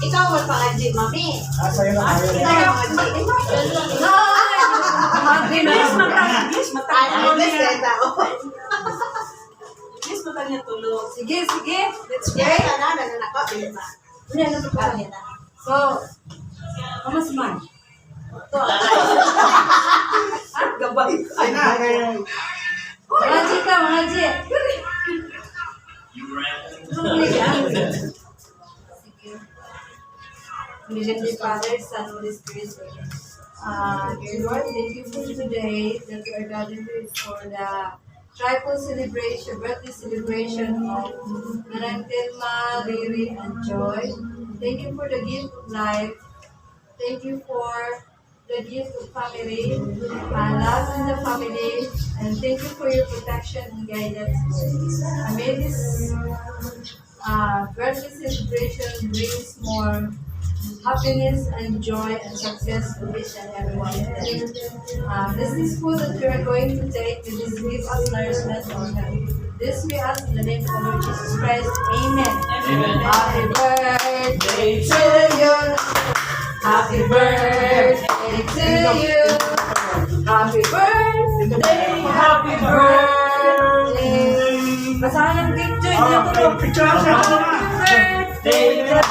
Ikaw magpa-adjit, mami. Sa'yo na kayo. Ikaw mag-adjit. Bilis matang. Yes, matang yung tulog. Sige. Let's Yes, pray. nanako, bilis na. Ano pa? So, kamas man. Gabay. Ay na, kayo. Mga chika. In the name of the Father, Son, Holy Spirit. Dear Lord, thank you for today that we are gathered for the triple celebration, birthday celebration of Narangtelma, Riri, and Joy. Thank you for the gift of life. Thank you for the gift of family, love in the family, and thank you for your protection and guidance. And may this birthday celebration brings more happiness and joy and success to each and every one of them. This is food that we are going to take. This is give us nourishment on heaven. This we ask in the name of our Lord Jesus Christ. Amen. Amen. Happy birthday to you. Happy birthday to you. Happy birthday. Happy birthday. Basahan ng picture niyo. Picture siya. Happy birthday.